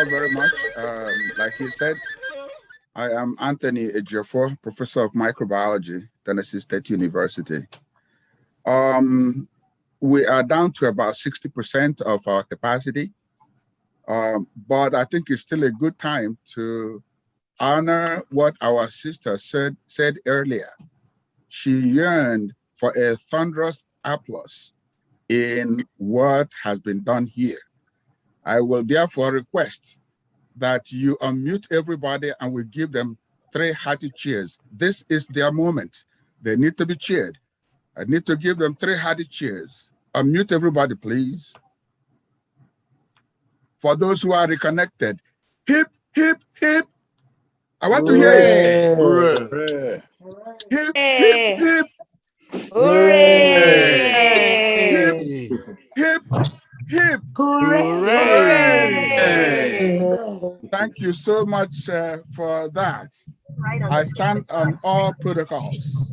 all very much. Like he said, I am Anthony Ejiofor, Professor of Microbiology, Tennessee State University. We are down to about 60% of our capacity, but I think it's still a good time to honor what our sister said earlier. She yearned for a thunderous applause in what has been done here. I will therefore request that you unmute everybody and we give them 3 hearty cheers. This is their moment. They need to be cheered. I need to give them 3 hearty cheers. Unmute everybody, please. For those who are reconnected, hip, hip, hip. I want to hear it. Hooray. Hip, hip, hip. Hooray! Hip, hip. Hooray! Thank you so much for that. I stand on all protocols.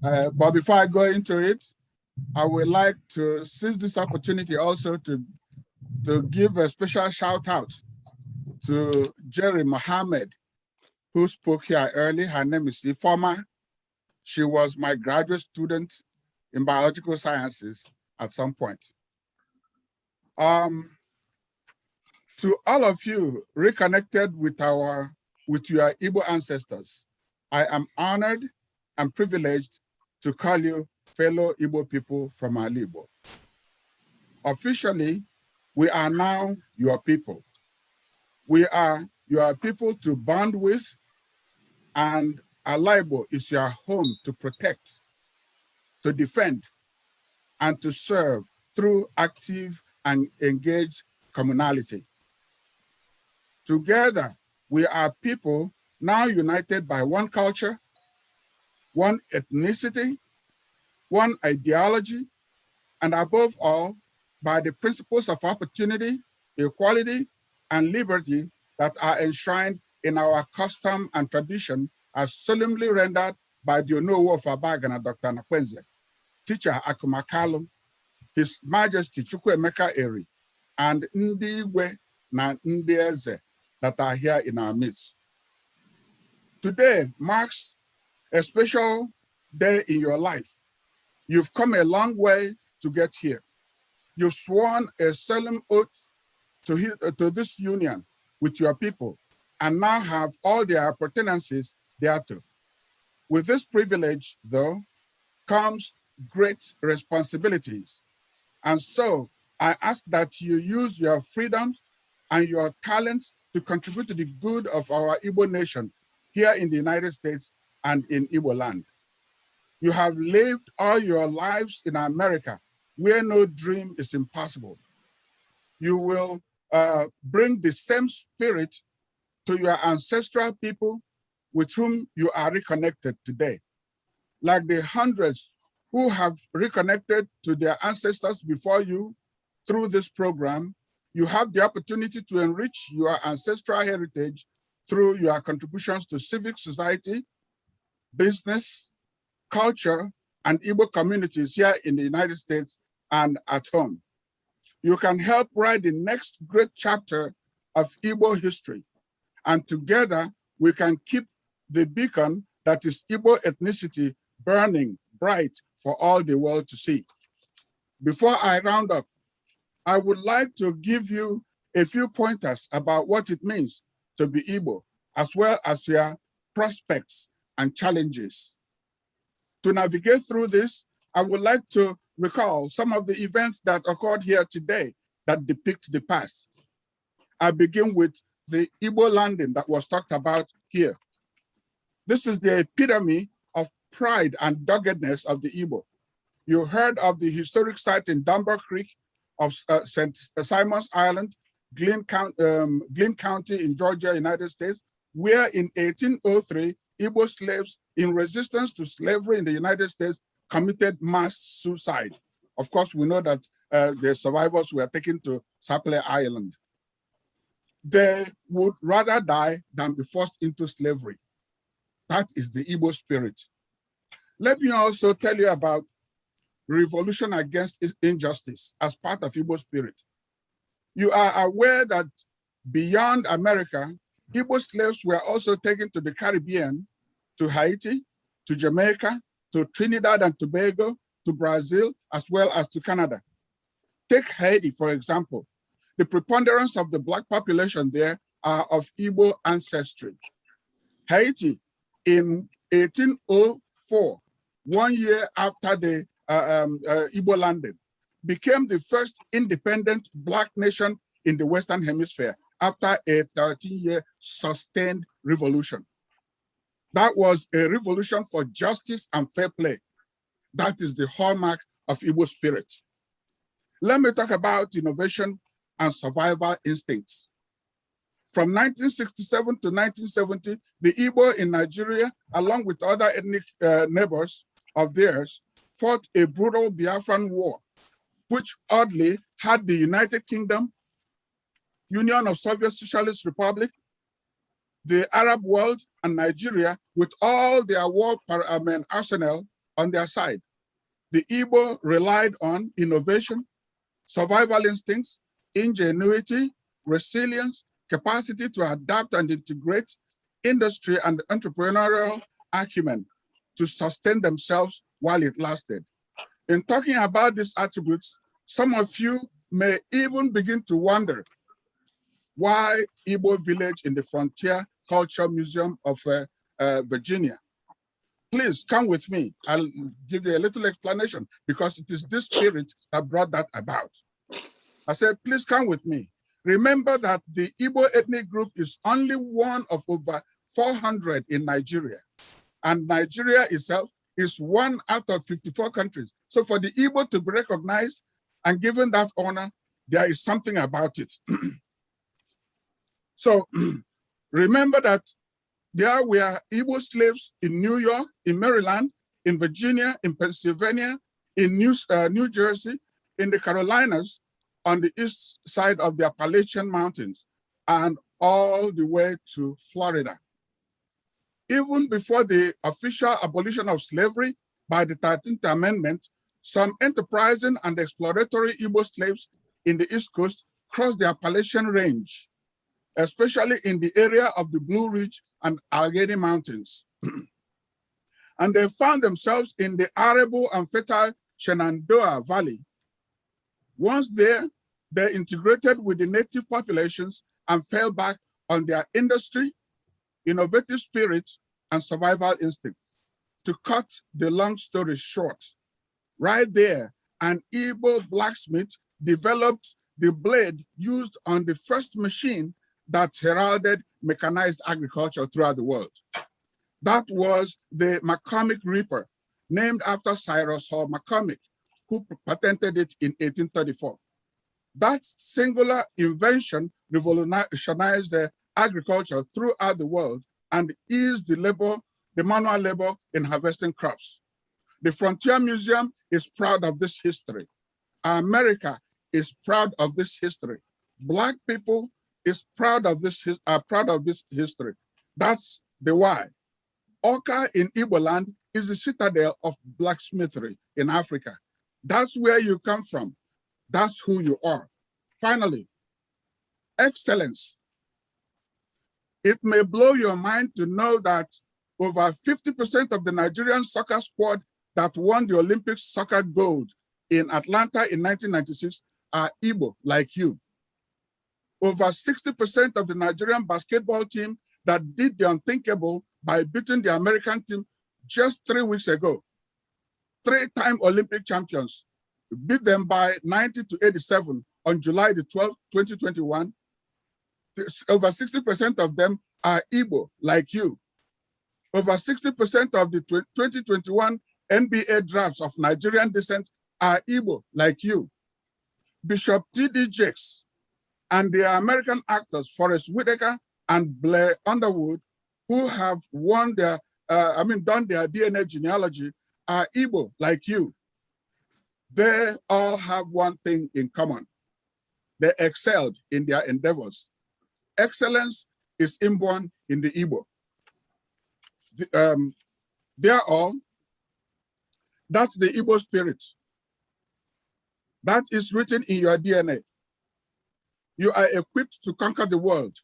But before I go into it, I would like to seize this opportunity also to give a special shout out to Jerry Mohammed, who spoke here early. Her name is Ifoma. She was my graduate student in biological sciences at some point. To all of you reconnected with your Igbo ancestors, I am honored and privileged to call you fellow Igbo people from Igbo. Officially, we are now your people. We are your people to bond with, and Igbo is your home to protect, to defend, and to serve through active and engaged communality. Together, we are people now united by one culture, one ethnicity, one ideology, and above all, by the principles of opportunity, equality, and liberty that are enshrined in our custom and tradition as solemnly rendered by the Onowu of Abagana, Dr. Nakwenze, teacher Akumakalum, His Majesty Chukwuemeka Eri, and Ndi Igwe na Ndi Eze that are here in our midst. Today marks a special day in your life. You've come a long way to get here. You've sworn a solemn oath to this union with your people and now have all their appurtenances thereto. With this privilege, though, comes great responsibilities. And so I ask that you use your freedoms and your talents to contribute to the good of our Igbo nation here in the United States and in Igboland. You have lived all your lives in America, where no dream is impossible. You will bring the same spirit to your ancestral people with whom you are reconnected today. Like the hundreds who have reconnected to their ancestors before you through this program, you have the opportunity to enrich your ancestral heritage through your contributions to civic society, business, culture, and Igbo communities here in the United States and at home. You can help write the next great chapter of Igbo history, and together we can keep the beacon that is Igbo ethnicity burning bright for all the world to see. Before I round up, I would like to give you a few pointers about what it means to be Igbo, as well as your prospects and challenges. To navigate through this, I would like to recall some of the events that occurred here today that depict the past. I begin with the Igbo landing that was talked about here. This is the epitome of pride and doggedness of the Igbo. You heard of the historic site in Dunbar Creek of St. Simon's Island, Glynn County in Georgia, United States, where in 1803, Igbo slaves in resistance to slavery in the United States committed mass suicide. Of course, we know that the survivors were taken to Sapele Island. They would rather die than be forced into slavery. That is the Igbo spirit. Let me also tell you about revolution against injustice as part of Igbo spirit. You are aware that Beyond America, Igbo slaves were also taken to the Caribbean, to Haiti, to Jamaica, to Trinidad and Tobago, to Brazil, as well as to Canada. Take Haiti, for example. The preponderance of the Black population there are of Igbo ancestry. Haiti, in 1804, 1 year after the Igbo landed, became the first independent Black nation in the Western Hemisphere after a 13-year sustained revolution. That was a revolution for justice and fair play. That is the hallmark of Igbo spirit. Let me talk about innovation and survival instincts. From 1967 to 1970, the Igbo in Nigeria, along with other ethnic neighbors of theirs, fought a brutal Biafran war, which oddly had the United Kingdom, Union of Soviet Socialist Republic, the Arab world, and Nigeria with all their war arsenal on their side. The Igbo relied on innovation, survival instincts, ingenuity, resilience, capacity to adapt and integrate, industry and entrepreneurial acumen to sustain themselves while it lasted. In talking about these attributes, some of you may even begin to wonder why Igbo village in the Frontier Culture Museum of Virginia. Please come with me. I'll give you a little explanation because it is this spirit that brought that about. I said, please come with me. Remember that the Igbo ethnic group is only one of over 400 in Nigeria. And Nigeria itself is one out of 54 countries. So for the Igbo to be recognized and given that honor, there is something about it. So remember that there were Igbo slaves in New York, in Maryland, in Virginia, in Pennsylvania, in New Jersey, in the Carolinas, on the east side of the Appalachian Mountains, and all the way to Florida. Even before the official abolition of slavery by the 13th Amendment, some enterprising and exploratory Igbo slaves in the East Coast crossed the Appalachian Range, especially in the area of the Blue Ridge and Allegheny Mountains. And they found themselves in the arable and fertile Shenandoah Valley. Once there, they integrated with the native populations and fell back on their industry, innovative spirit, and survival instincts. To cut the long story short, right there, an Igbo blacksmith developed the blade used on the first machine that heralded mechanized agriculture throughout the world. That was the McCormick Reaper, named after Cyrus Hall McCormick, who patented it in 1834. That singular invention revolutionized the agriculture throughout the world and eased the manual labor in harvesting crops. The Frontier Museum is proud of this history. America is proud of this history. Black people is proud of this history. That's the why. Oka in Igboland is the citadel of blacksmithery in Africa. That's where you come from. That's who you are. Finally, excellence. It may blow your mind to know that over 50% of the Nigerian soccer squad that won the Olympic soccer gold in Atlanta in 1996 are Igbo, like you. Over 60% of the Nigerian basketball team that did the unthinkable by beating the American team just 3 weeks ago. 3-time Olympic champions, beat them by 90-87 on July the 12th, 2021. Over 60% of them are Igbo, like you. Over 60% of the 2021 NBA drafts of Nigerian descent are Igbo, like you. Bishop T.D. Jakes and the American actors Forrest Whitaker and Blair Underwood, who have done their DNA genealogy, are Igbo, like you. They all have one thing in common. They excelled in their endeavors. Excellence is inborn in the Igbo. They're all, that's the Igbo spirit. That is written in your DNA. You are equipped to conquer the world.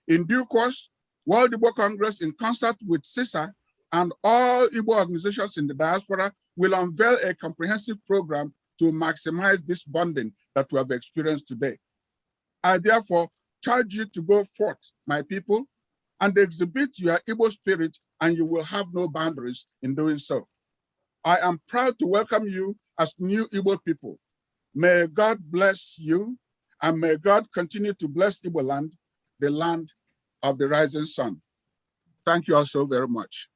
In due course, World Igbo Congress, in concert with CISA and all Igbo organizations in the diaspora, will unveil a comprehensive program to maximize this bonding that we have experienced today. I therefore charge you to go forth, my people, and exhibit your Igbo spirit, and you will have no boundaries in doing so. I am proud to welcome you as new Igbo people. May God bless you, and may God continue to bless Igboland, the land of the rising sun. Thank you all so very much.